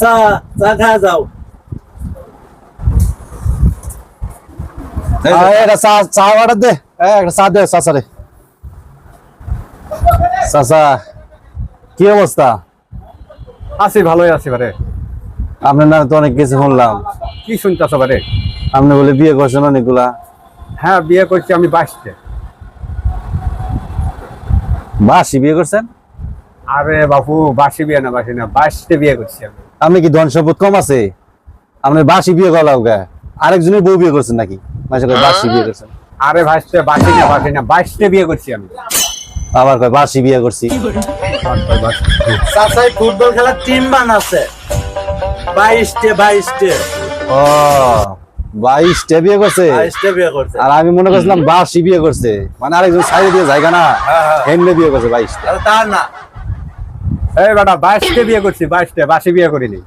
চা চা খাওয়া যাও। এটা চা চা অর্ডার দে, একটা চা দে চাচা রে। চাচা কি অবস্থা? আছি, ভালোই আছি বারে। আপনার নামে তো অনেক কিছু শুনলাম। কি শুনতেছ বারে? আপনি বলে বিয়ে করছেন অনেকগুলা। হ্যাঁ, বিয়ে করছি আমি 22টা। বাসি বিয়ে করছেন? আরে বাবু, বাসি বিয়ে না, বাসি না, 22টা বিয়ে করছি আমি। আপনি কি ধন সম্পদ কম আছে? আপনি বাসি বিয়ে করা লাগবে, আরেকজনের বউ বিয়ে করছেন নাকি? মাসে করে বাসি বিয়ে করছেন। আরে ভাইস্তে, বাসি না, বাসি না, 22টা বিয়ে করছি আমি। আবার কয় বাসি বিয়ে করছি। চাচাই ফুটবল খেলার টিম বানাচ্ছে 22টে ও 22টা বিয়ে করছে। 22টে বিয়ে করছে। আর আমি মনে করছিলাম বাসি বিয়ে করছে, মানে আরেকজন সাইডে দিয়ে জায়গা না, এমনি বিয়ে করছে 22টা। তা না, এই বেটা, 22টা বিয়ে করছি, 22টা, বাসি বিয়ে করিনি।